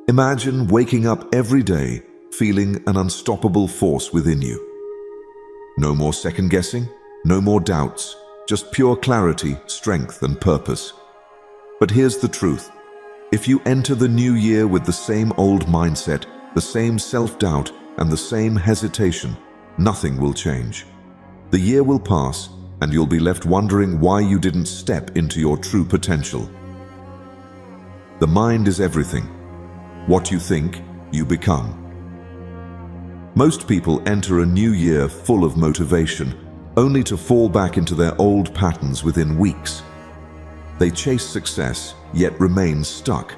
Imagine waking up every day feeling an unstoppable force within you. No more second-guessing, no more doubts, just pure clarity, strength, and purpose. But here's the truth. If you enter the new year with the same old mindset, the same self-doubt, and the same hesitation, nothing will change. The year will pass, and you'll be left wondering why you didn't step into your true potential. The mind is everything. What you think, you become. Most people enter a new year full of motivation, only to fall back into their old patterns within weeks. They chase success, yet remain stuck.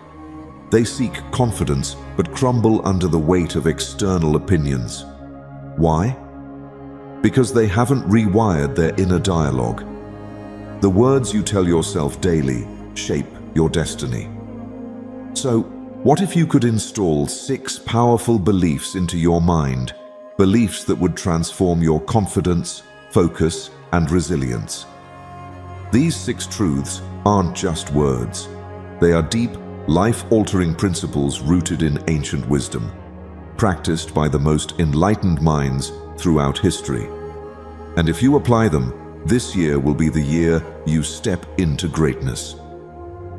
They seek confidence, but crumble under the weight of external opinions. Why? Because they haven't rewired their inner dialogue. The words you tell yourself daily shape your destiny. So, what if you could install 6 powerful beliefs into your mind, beliefs that would transform your confidence, focus, and resilience? These 6 truths aren't just words. They are deep, life-altering principles rooted in ancient wisdom, practiced by the most enlightened minds throughout history. And if you apply them, this year will be the year you step into greatness.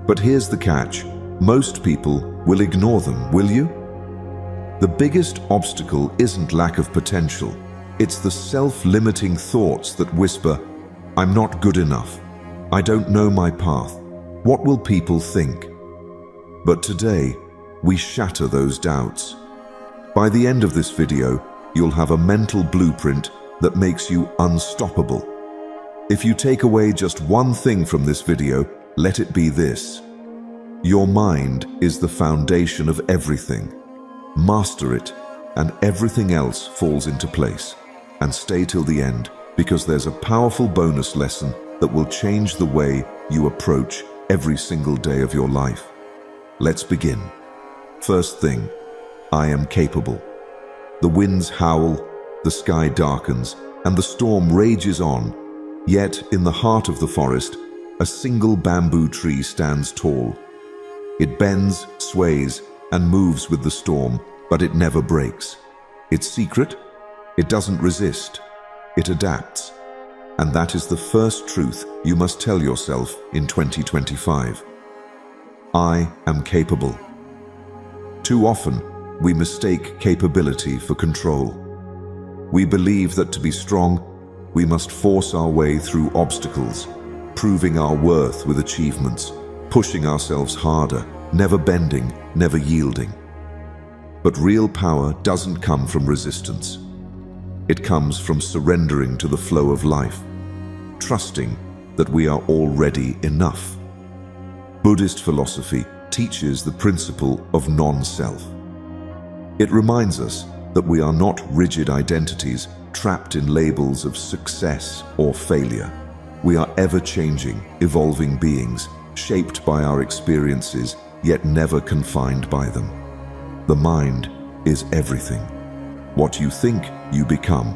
But here's the catch. Most people will ignore them, will you? The biggest obstacle isn't lack of potential. It's the self-limiting thoughts that whisper, "I'm not good enough. I don't know my path. What will people think?" But today, we shatter those doubts. By the end of this video, you'll have a mental blueprint that makes you unstoppable. If you take away just one thing from this video, let it be this. Your mind is the foundation of everything. Master it, and everything else falls into place. And stay till the end, because there's a powerful bonus lesson that will change the way you approach every single day of your life. Let's begin. First thing, I am capable. The winds howl, the sky darkens, and the storm rages on. Yet, in the heart of the forest, a single bamboo tree stands tall. It bends, sways, and moves with the storm, but it never breaks. Its secret? It doesn't resist. It adapts. And that is the first truth you must tell yourself in 2025. I am capable. Too often, we mistake capability for control. We believe that to be strong, we must force our way through obstacles, proving our worth with achievements, pushing ourselves harder, never bending, never yielding. But real power doesn't come from resistance. It comes from surrendering to the flow of life, trusting that we are already enough. Buddhist philosophy teaches the principle of non-self. It reminds us that we are not rigid identities trapped in labels of success or failure. We are ever-changing, evolving beings, shaped by our experiences, yet never confined by them. The mind is everything. What you think, you become.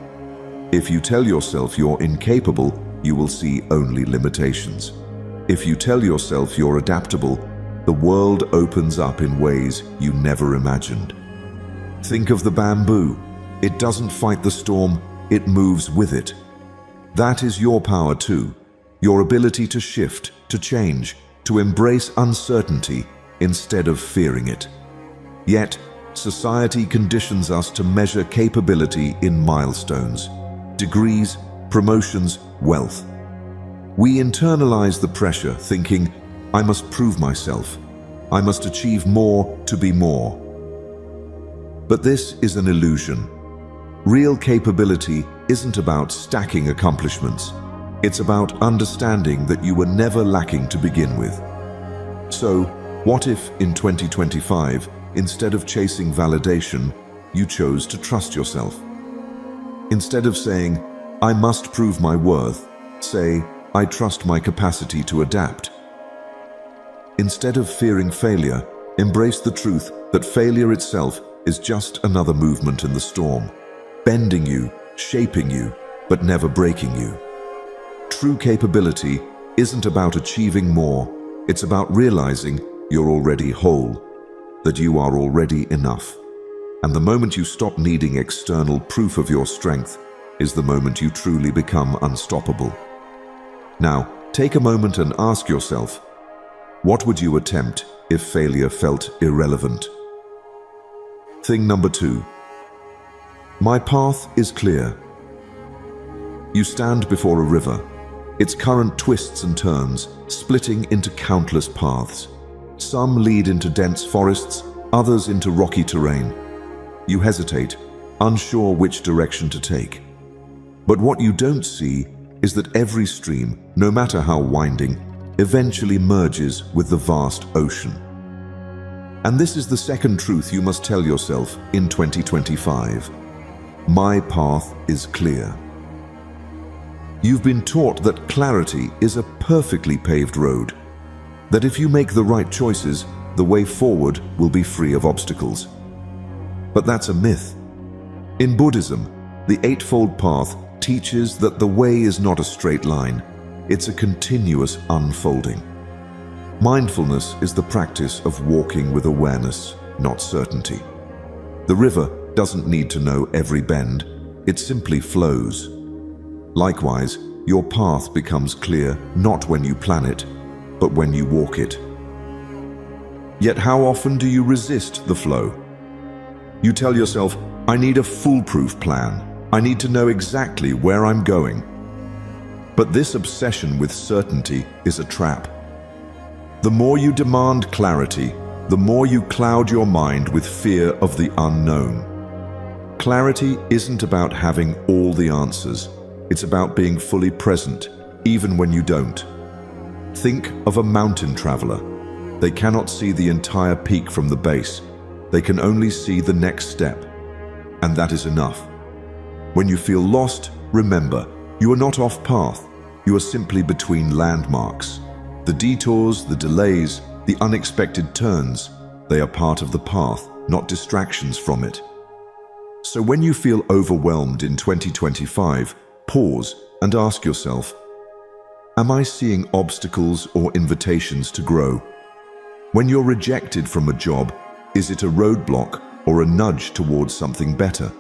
If you tell yourself you're incapable, you will see only limitations. If you tell yourself you're adaptable, the world opens up in ways you never imagined. Think of the bamboo. It doesn't fight the storm, it moves with it. That is your power too. Your ability to shift, to change, to embrace uncertainty instead of fearing it. Yet, society conditions us to measure capability in milestones, degrees, promotions, wealth. We internalize the pressure, thinking, I must prove myself. I must achieve more to be more. But this is an illusion. Real capability isn't about stacking accomplishments. It's about understanding that you were never lacking to begin with. So, what if in 2025, instead of chasing validation, you chose to trust yourself? Instead of saying, I must prove my worth, say, I trust my capacity to adapt. Instead of fearing failure, embrace the truth that failure itself is just another movement in the storm, bending you, shaping you, but never breaking you. True capability isn't about achieving more, it's about realizing you're already whole. that you are already enough. And the moment you stop needing external proof of your strength is the moment you truly become unstoppable. Now, take a moment and ask yourself, what would you attempt if failure felt irrelevant? Thing number 2. My path is clear. You stand before a river, its current twists and turns, splitting into countless paths. Some lead into dense forests, others into rocky terrain. You hesitate, unsure which direction to take. But what you don't see is that every stream, no matter how winding, eventually merges with the vast ocean. And this is the second truth you must tell yourself in 2025. My path is clear. You've been taught that clarity is a perfectly paved road, that if you make the right choices, the way forward will be free of obstacles. But that's a myth. In Buddhism, the Eightfold Path teaches that the way is not a straight line, it's a continuous unfolding. Mindfulness is the practice of walking with awareness, not certainty. The river doesn't need to know every bend, it simply flows. Likewise, your path becomes clear not when you plan it, but when you walk it. Yet how often do you resist the flow? You tell yourself, I need a foolproof plan. I need to know exactly where I'm going. But this obsession with certainty is a trap. The more you demand clarity, the more you cloud your mind with fear of the unknown. Clarity isn't about having all the answers. It's about being fully present, even when you don't. Think of a mountain traveler. They cannot see the entire peak from the base. They can only see the next step. And that is enough. When you feel lost, remember, you are not off path. You are simply between landmarks. The detours, the delays, the unexpected turns, they are part of the path, not distractions from it. So when you feel overwhelmed in 2025, pause and ask yourself, am I seeing obstacles or invitations to grow? When you're rejected from a job, is it a roadblock or a nudge towards something better?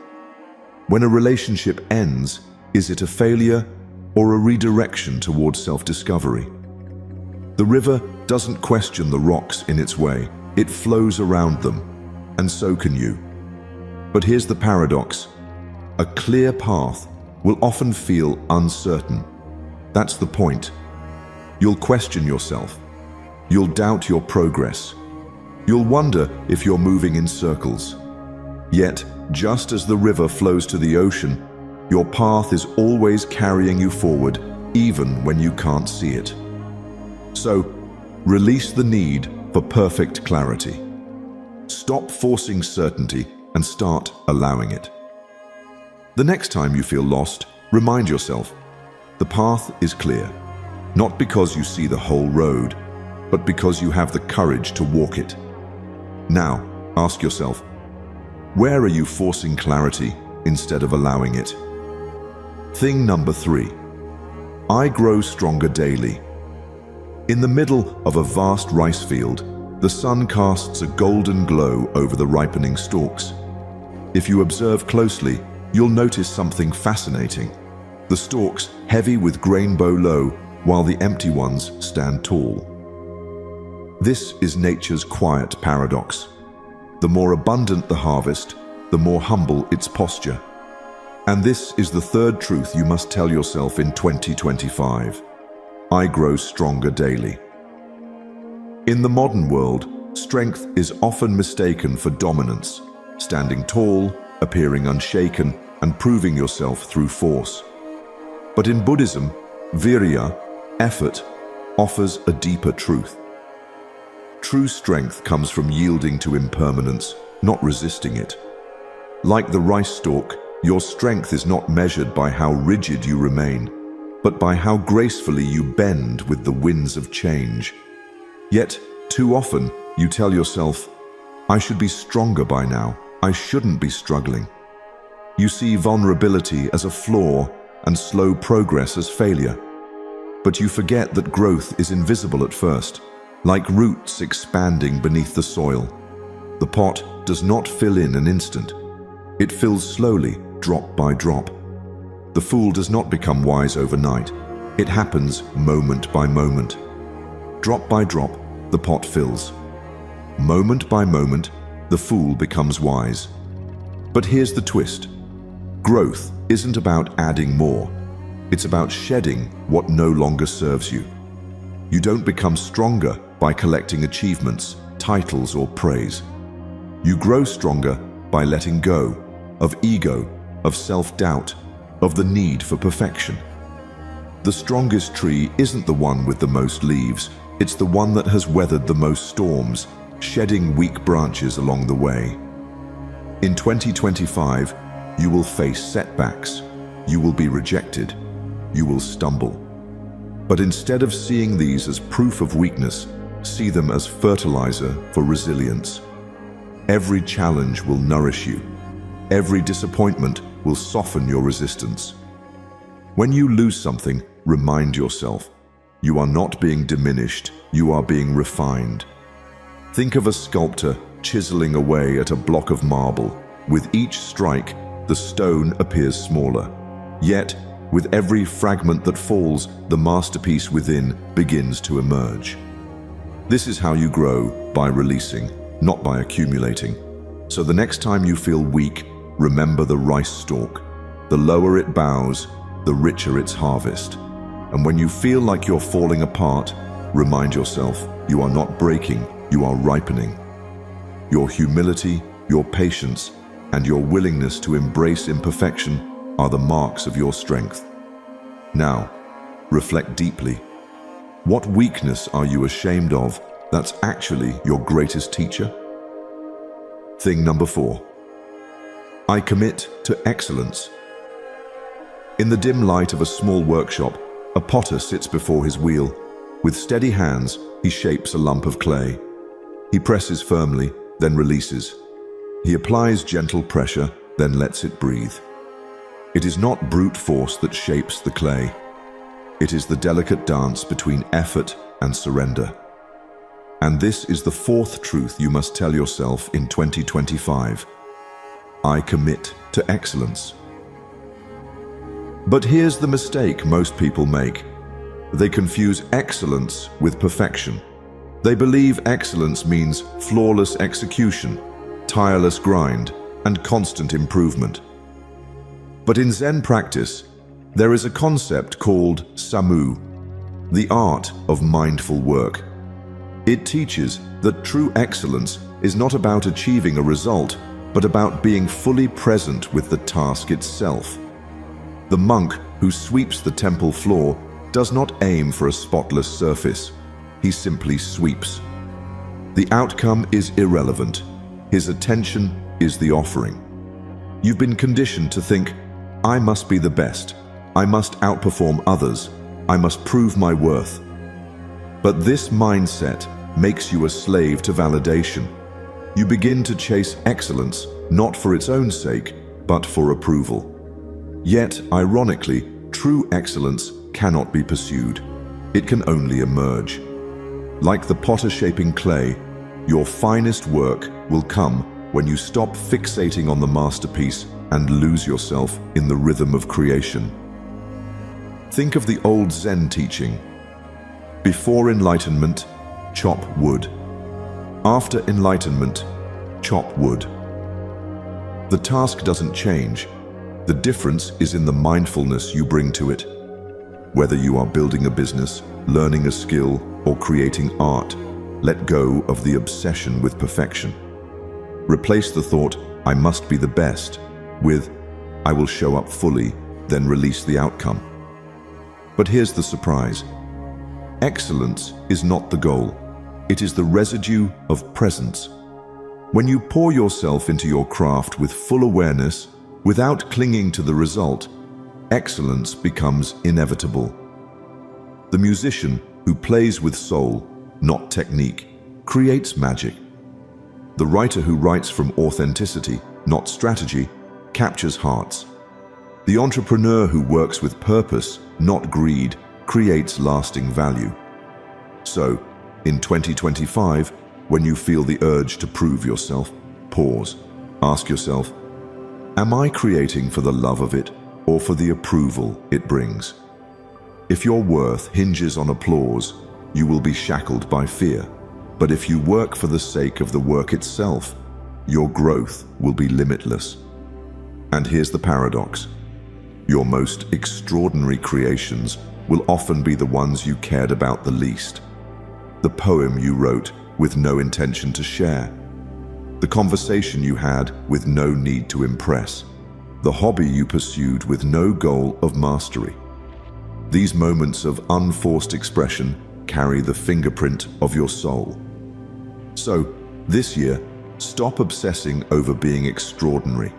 When a relationship ends, is it a failure or a redirection towards self-discovery? The river doesn't question the rocks in its way, it flows around them, and so can you. But here's the paradox. A clear path will often feel uncertain. That's the point. You'll question yourself. You'll doubt your progress. You'll wonder if you're moving in circles. Yet, just as the river flows to the ocean, your path is always carrying you forward, even when you can't see it. So, release the need for perfect clarity. Stop forcing certainty and start allowing it. The next time you feel lost, remind yourself, the path is clear, not because you see the whole road, but because you have the courage to walk it. Now, ask yourself, where are you forcing clarity instead of allowing it? Thing number 3. I grow stronger daily. In the middle of a vast rice field, the sun casts a golden glow over the ripening stalks. If you observe closely, you'll notice something fascinating. The stalks heavy with grain bow low, while the empty ones stand tall. This is nature's quiet paradox. The more abundant the harvest, the more humble its posture. And this is the third truth you must tell yourself in 2025. I grow stronger daily. In the modern world, strength is often mistaken for dominance, standing tall, appearing unshaken, and proving yourself through force. But in Buddhism, virya, effort, offers a deeper truth. True strength comes from yielding to impermanence, not resisting it. Like the rice stalk, your strength is not measured by how rigid you remain, but by how gracefully you bend with the winds of change. Yet, too often, you tell yourself, I should be stronger by now, I shouldn't be struggling. You see vulnerability as a flaw and slow progress as failure. But you forget that growth is invisible at first, like roots expanding beneath the soil. The pot does not fill in an instant. It fills slowly, drop by drop. The fool does not become wise overnight. It happens moment by moment. Drop by drop, the pot fills. Moment by moment, the fool becomes wise. But here's the twist. Growth isn't about adding more. It's about shedding what no longer serves you. You don't become stronger by collecting achievements, titles, or praise. You grow stronger by letting go of ego, of self-doubt, of the need for perfection. The strongest tree isn't the one with the most leaves. It's the one that has weathered the most storms, shedding weak branches along the way. In 2025, you will face setbacks. You will be rejected. You will stumble. But instead of seeing these as proof of weakness, see them as fertilizer for resilience. Every challenge will nourish you. Every disappointment will soften your resistance. When you lose something, remind yourself, you are not being diminished, you are being refined. Think of a sculptor chiseling away at a block of marble. With each strike, the stone appears smaller. Yet, with every fragment that falls, the masterpiece within begins to emerge. This is how you grow, by releasing, not by accumulating. So the next time you feel weak, remember the rice stalk. The lower it bows, the richer its harvest. And when you feel like you're falling apart, remind yourself, you are not breaking, you are ripening. Your humility, your patience, and your willingness to embrace imperfection are the marks of your strength. Now, reflect deeply. What weakness are you ashamed of that's actually your greatest teacher? Thing number 4. I commit to excellence. In the dim light of a small workshop, a potter sits before his wheel. With steady hands, he shapes a lump of clay. He presses firmly, then releases. He applies gentle pressure, then lets it breathe. It is not brute force that shapes the clay. It is the delicate dance between effort and surrender. And this is the 4th truth you must tell yourself in 2025. I commit to excellence. But here's the mistake most people make. They confuse excellence with perfection. They believe excellence means flawless execution, tireless grind, and constant improvement. But in Zen practice, there is a concept called samu, the art of mindful work. It teaches that true excellence is not about achieving a result, but about being fully present with the task itself. The monk who sweeps the temple floor does not aim for a spotless surface. He simply sweeps. The outcome is irrelevant. His attention is the offering. You've been conditioned to think, I must be the best. I must outperform others. I must prove my worth. But this mindset makes you a slave to validation. You begin to chase excellence, not for its own sake, but for approval. Yet, ironically, true excellence cannot be pursued. It can only emerge. Like the potter shaping clay, your finest work will come when you stop fixating on the masterpiece and lose yourself in the rhythm of creation. Think of the old Zen teaching. Before enlightenment, chop wood. After enlightenment, chop wood. The task doesn't change. The difference is in the mindfulness you bring to it. Whether you are building a business, learning a skill, or creating art, let go of the obsession with perfection. Replace the thought, I must be the best, with, I will show up fully, then release the outcome. But here's the surprise. Excellence is not the goal. It is the residue of presence. When you pour yourself into your craft with full awareness, without clinging to the result, excellence becomes inevitable. The musician who plays with soul, not technique, creates magic. The writer who writes from authenticity, not strategy, captures hearts. The entrepreneur who works with purpose, not greed, creates lasting value. So, in 2025, when you feel the urge to prove yourself, pause. Ask yourself, am I creating for the love of it or for the approval it brings? If your worth hinges on applause, you will be shackled by fear. But if you work for the sake of the work itself, your growth will be limitless. And here's the paradox. Your most extraordinary creations will often be the ones you cared about the least. The poem you wrote with no intention to share. The conversation you had with no need to impress. The hobby you pursued with no goal of mastery. These moments of unforced expression carry the fingerprint of your soul. So, this year, stop obsessing over being extraordinary.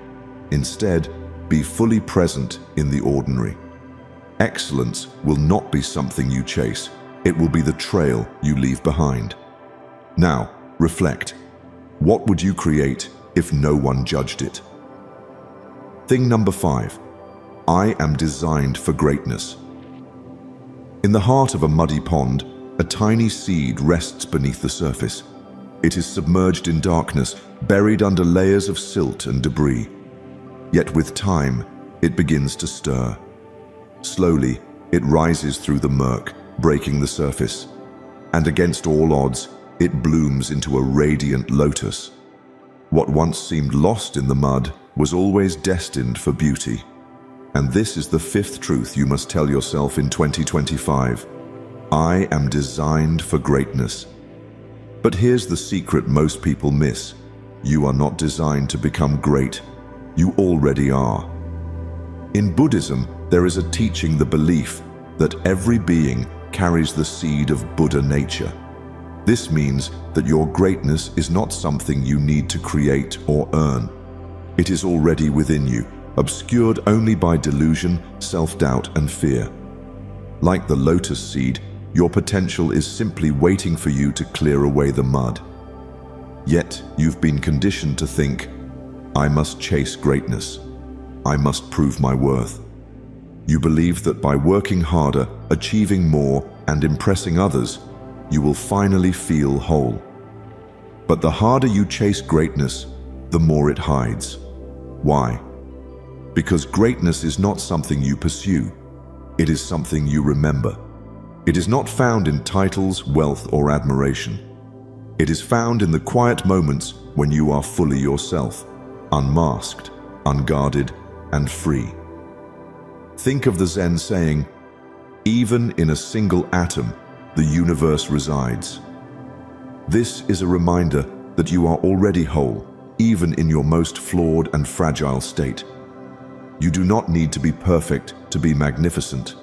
Instead, be fully present in the ordinary. Excellence will not be something you chase. It will be the trail you leave behind. Now, reflect. What would you create if no one judged it? Thing number 5. I am designed for greatness. In the heart of a muddy pond, a tiny seed rests beneath the surface. It is submerged in darkness, buried under layers of silt and debris. Yet with time, it begins to stir. Slowly, it rises through the murk, breaking the surface. And against all odds, it blooms into a radiant lotus. What once seemed lost in the mud was always destined for beauty. And this is the 5th truth you must tell yourself in 2025. I am designed for greatness. But here's the secret most people miss. You are not designed to become great. You already are. In Buddhism, there is a teaching the belief that every being carries the seed of Buddha nature. This means that your greatness is not something you need to create or earn. It is already within you, obscured only by delusion, self-doubt, and fear. Like the lotus seed, your potential is simply waiting for you to clear away the mud. Yet, you've been conditioned to think, I must chase greatness. I must prove my worth. You believe that by working harder, achieving more, and impressing others, you will finally feel whole. But the harder you chase greatness, the more it hides. Why? Because greatness is not something you pursue. It is something you remember. It is not found in titles, wealth, or admiration. It is found in the quiet moments when you are fully yourself, unmasked, unguarded, and free. Think of the Zen saying, even in a single atom, the universe resides. This is a reminder that you are already whole, even in your most flawed and fragile state. You do not need to be perfect to be magnificent.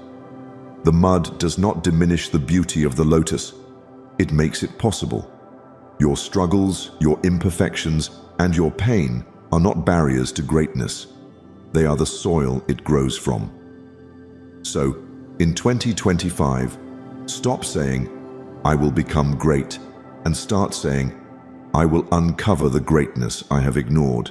The mud does not diminish the beauty of the lotus. It makes it possible. Your struggles, your imperfections, and your pain are not barriers to greatness. They are the soil it grows from. So, in 2025, stop saying, I will become great, and start saying, I will uncover the greatness I have ignored.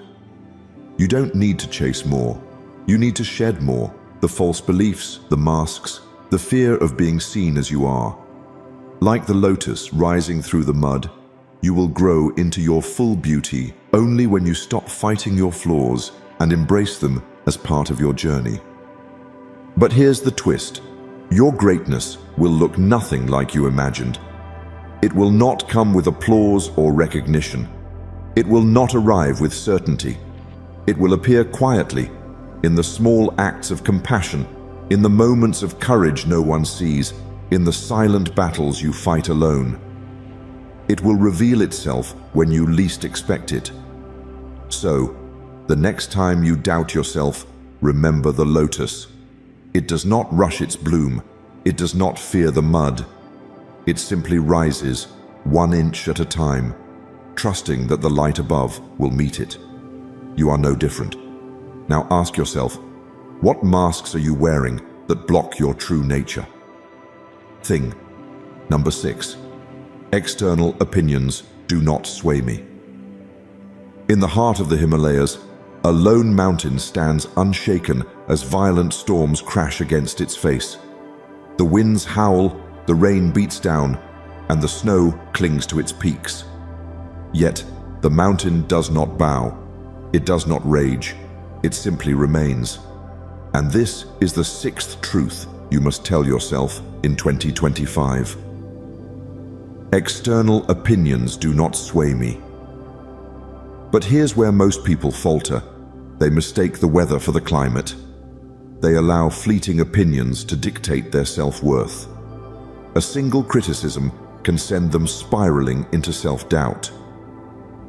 You don't need to chase more. You need to shed more, the false beliefs, the masks, the fear of being seen as you are. Like the lotus rising through the mud, you will grow into your full beauty only when you stop fighting your flaws and embrace them as part of your journey. But here's the twist. Your greatness will look nothing like you imagined. It will not come with applause or recognition. It will not arrive with certainty. It will appear quietly, in the small acts of compassion, in the moments of courage no one sees, in the silent battles you fight alone. It will reveal itself when you least expect it. So, the next time you doubt yourself, remember the lotus. It does not rush its bloom. It does not fear the mud. It simply rises 1 inch at a time, trusting that the light above will meet it. You are no different. Now ask yourself, what masks are you wearing that block your true nature? Thing number 6. External opinions do not sway me. In the heart of the Himalayas, a lone mountain stands unshaken as violent storms crash against its face. The winds howl, the rain beats down, and the snow clings to its peaks. Yet, the mountain does not bow. It does not rage. It simply remains. And this is the sixth truth you must tell yourself in 2025. External opinions do not sway me. But here's where most people falter. They mistake the weather for the climate. They allow fleeting opinions to dictate their self-worth. A single criticism can send them spiraling into self-doubt.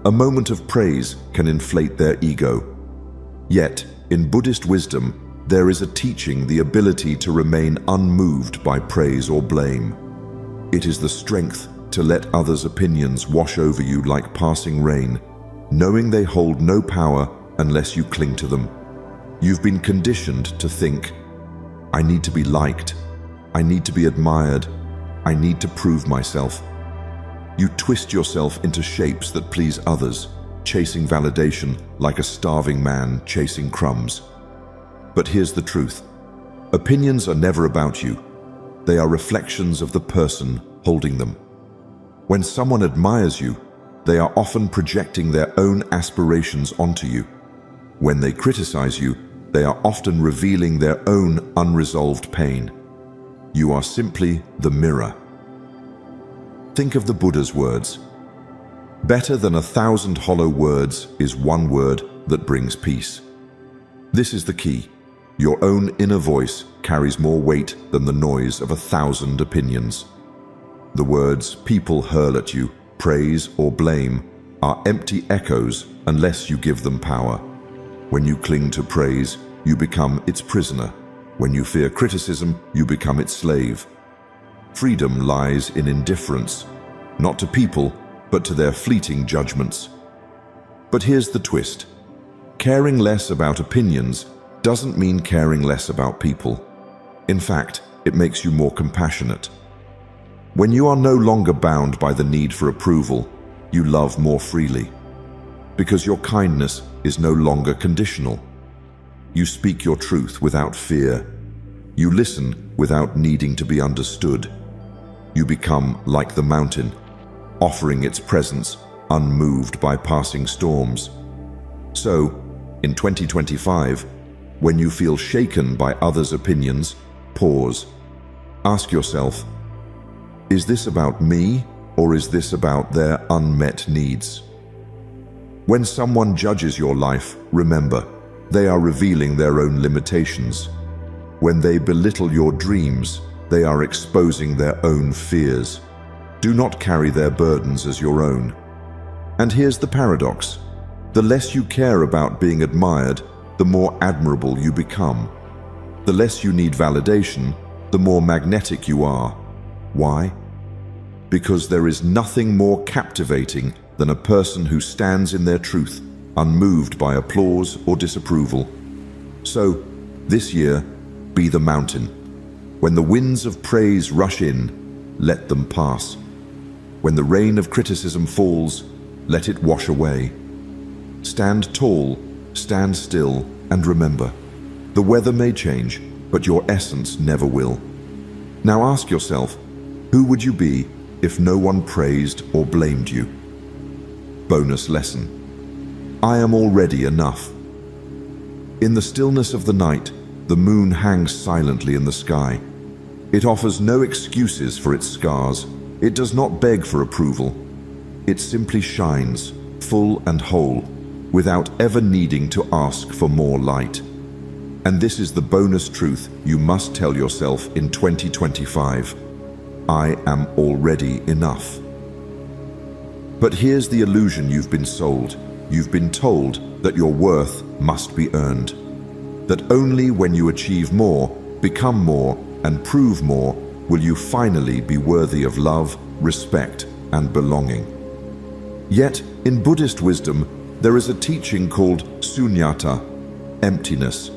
A moment of praise can inflate their ego. Yet, in Buddhist wisdom, there is a teaching the ability to remain unmoved by praise or blame. It is the strength to let others' opinions wash over you like passing rain, knowing they hold no power unless you cling to them. You've been conditioned to think, I need to be liked, I need to be admired, I need to prove myself. You twist yourself into shapes that please others, chasing validation like a starving man chasing crumbs. But here's the truth. Opinions are never about you. They are reflections of the person holding them. When someone admires you, they are often projecting their own aspirations onto you. When they criticize you, they are often revealing their own unresolved pain. You are simply the mirror. Think of the Buddha's words. Better than 1,000 hollow words is one word that brings peace. This is the key. Your own inner voice carries more weight than the noise of 1,000 opinions. The words people hurl at you, praise or blame, are empty echoes unless you give them power. When you cling to praise, you become its prisoner. When you fear criticism, you become its slave. Freedom lies in indifference, not to people, but to their fleeting judgments. But here's the twist. Caring less about opinions doesn't mean caring less about people. In fact, it makes you more compassionate. When you are no longer bound by the need for approval, you love more freely. Because your kindness is no longer conditional. You speak your truth without fear. You listen without needing to be understood. You become like the mountain, offering its presence unmoved by passing storms. So, in 2025, when you feel shaken by others' opinions, pause. Ask yourself, is this about me or is this about their unmet needs? When someone judges your life, remember, they are revealing their own limitations. When they belittle your dreams, they are exposing their own fears. Do not carry their burdens as your own. And here's the paradox. The less you care about being admired, the more admirable you become. The less you need validation, the more magnetic you are. Why? Because there is nothing more captivating than a person who stands in their truth, unmoved by applause or disapproval. So, this year, be the mountain. When the winds of praise rush in, let them pass. When the rain of criticism falls, let it wash away. Stand tall, stand still, and remember, the weather may change, but your essence never will. Now ask yourself, who would you be if no one praised or blamed you? Bonus lesson. I am already enough. In the stillness of the night, the moon hangs silently in the sky. It offers no excuses for its scars. It does not beg for approval. It simply shines, full and whole, without ever needing to ask for more light. And this is the bonus truth you must tell yourself in 2025. I am already enough. But here's the illusion you've been sold. You've been told that your worth must be earned. That only when you achieve more, become more, and prove more, will you finally be worthy of love, respect, and belonging. Yet, in Buddhist wisdom, there is a teaching called sunyata, emptiness.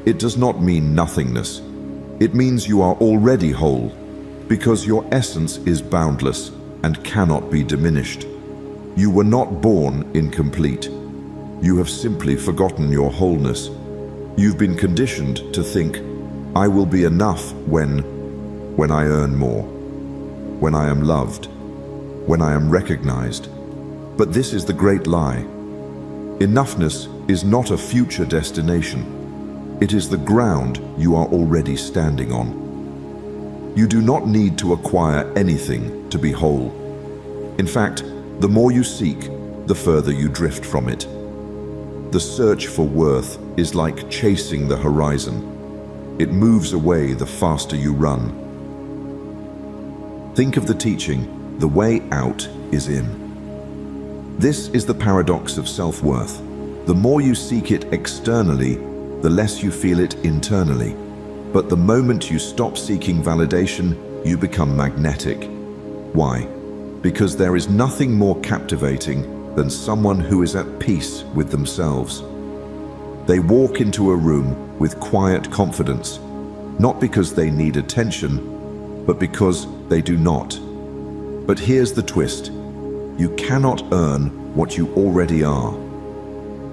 It does not mean nothingness. It means you are already whole, because your essence is boundless and cannot be diminished. You were not born incomplete. You have simply forgotten your wholeness. You've been conditioned to think, I will be enough when I earn more, when I am loved, when I am recognized. But this is the great lie. Enoughness is not a future destination. It is the ground you are already standing on. You do not need to acquire anything to be whole. In fact, the more you seek, the further you drift from it. The search for worth is like chasing the horizon. It moves away the faster you run. Think of the teaching, the way out is in. This is the paradox of self-worth. The more you seek it externally, the less you feel it internally. But the moment you stop seeking validation, you become magnetic. Why? Because there is nothing more captivating than someone who is at peace with themselves. They walk into a room with quiet confidence, not because they need attention, but because they do not. But here's the twist. You cannot earn what you already are.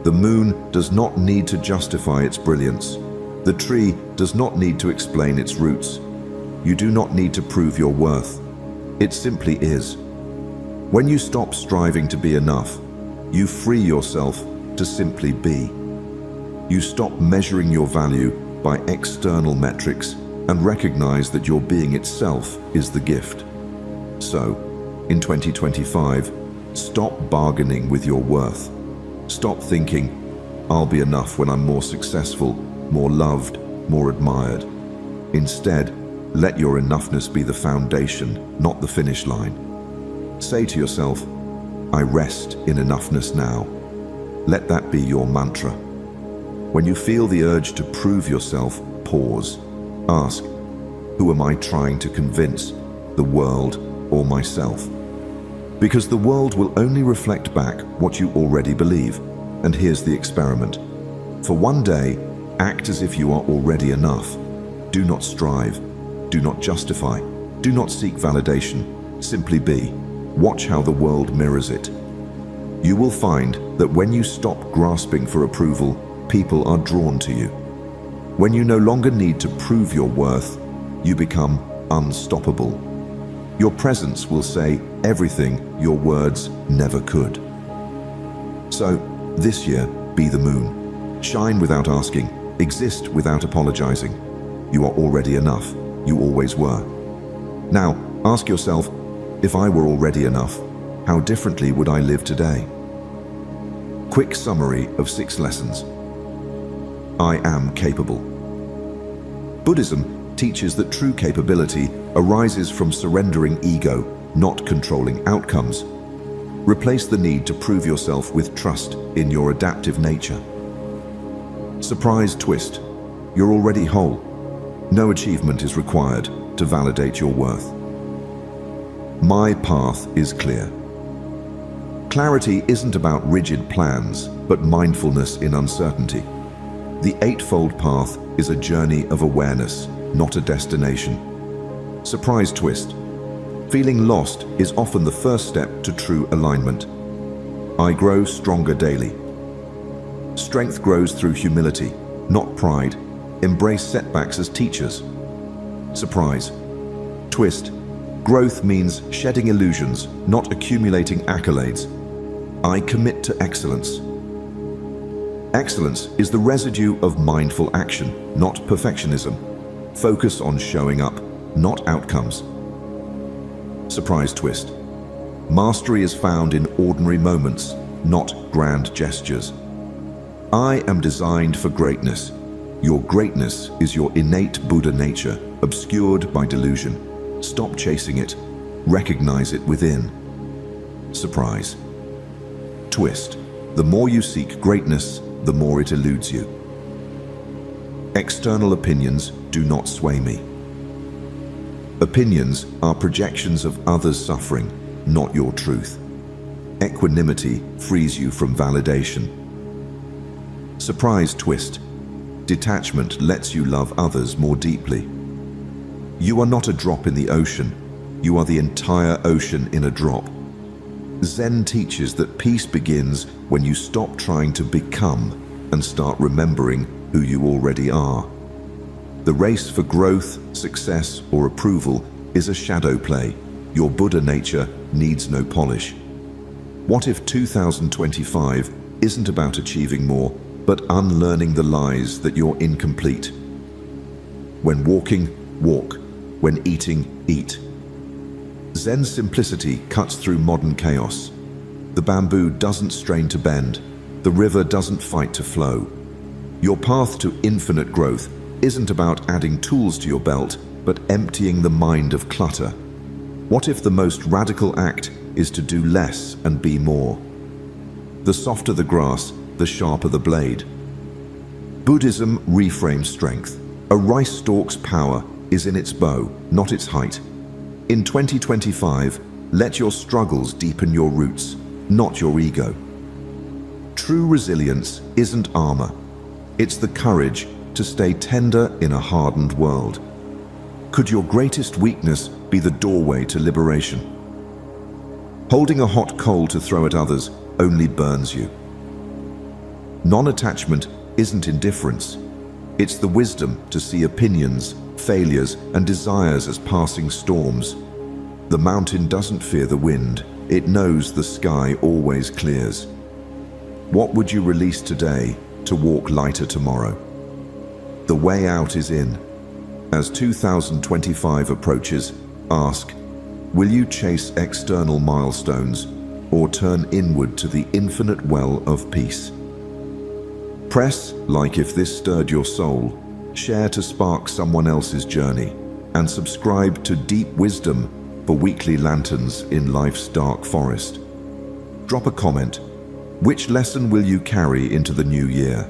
The moon does not need to justify its brilliance. The tree does not need to explain its roots. You do not need to prove your worth. It simply is. When you stop striving to be enough, you free yourself to simply be. You stop measuring your value by external metrics and recognize that your being itself is the gift. So, in 2025, stop bargaining with your worth. Stop thinking, I'll be enough when I'm more successful, more loved, more admired. Instead, let your enoughness be the foundation, not the finish line. Say to yourself, I rest in enoughness now. Let that be your mantra. When you feel the urge to prove yourself, pause. Ask, who am I trying to convince, the world or myself? Because the world will only reflect back what you already believe. And here's the experiment. For one day, act as if you are already enough. Do not strive. Do not justify. Do not seek validation. Simply be. Watch how the world mirrors it. You will find that when you stop grasping for approval, people are drawn to you. When you no longer need to prove your worth, you become unstoppable. Your presence will say everything your words never could. So, this year, be the moon. Shine without asking. Exist without apologizing. You are already enough. You always were. Now, ask yourself, if I were already enough, how differently would I live today? Quick summary of 6 lessons. I am capable. Buddhism teaches that true capability arises from surrendering ego, not controlling outcomes. Replace the need to prove yourself with trust in your adaptive nature. Surprise twist. You're already whole. No achievement is required to validate your worth. My path is clear. Clarity isn't about rigid plans, but mindfulness in uncertainty. The Eightfold Path is a journey of awareness, not a destination. Surprise twist. Feeling lost is often the first step to true alignment. I grow stronger daily. Strength grows through humility, not pride. Embrace setbacks as teachers. Surprise. Twist. Growth means shedding illusions, not accumulating accolades. I commit to excellence. Excellence is the residue of mindful action, not perfectionism. Focus on showing up, not outcomes. Surprise twist. Mastery is found in ordinary moments, not grand gestures. I am designed for greatness. Your greatness is your innate Buddha nature, obscured by delusion. Stop chasing it. Recognize it within. Surprise. Twist. The more you seek greatness, the more it eludes you. External opinions do not sway me. Opinions are projections of others' suffering, not your truth. Equanimity frees you from validation. Surprise twist. Detachment lets you love others more deeply. You are not a drop in the ocean. You are the entire ocean in a drop. Zen teaches that peace begins when you stop trying to become and start remembering who you already are. The race for growth, success, or approval is a shadow play. Your Buddha nature needs no polish. What if 2025 isn't about achieving more, but unlearning the lies that you're incomplete? When walking, walk. When eating, eat. Zen simplicity cuts through modern chaos. The bamboo doesn't strain to bend. The river doesn't fight to flow. Your path to infinite growth isn't about adding tools to your belt, but emptying the mind of clutter. What if the most radical act is to do less and be more? The softer the grass, the sharper the blade. Buddhism reframes strength. A rice stalk's power is in its bow, not its height. In 2025, let your struggles deepen your roots, not your ego. True resilience isn't armor. It's the courage to stay tender in a hardened world. Could your greatest weakness be the doorway to liberation? Holding a hot coal to throw at others only burns you. Non-attachment isn't indifference. It's the wisdom to see opinions, failures, and desires as passing storms. The mountain doesn't fear the wind. It knows the sky always clears. What would you release today to walk lighter tomorrow? The way out is in. As 2025 approaches, ask, will you chase external milestones or turn inward to the infinite well of peace? Press like if this stirred your soul, share to spark someone else's journey, and subscribe to Deep Wisdom for weekly lanterns in life's dark forest. Drop a comment. Which lesson will you carry into the new year?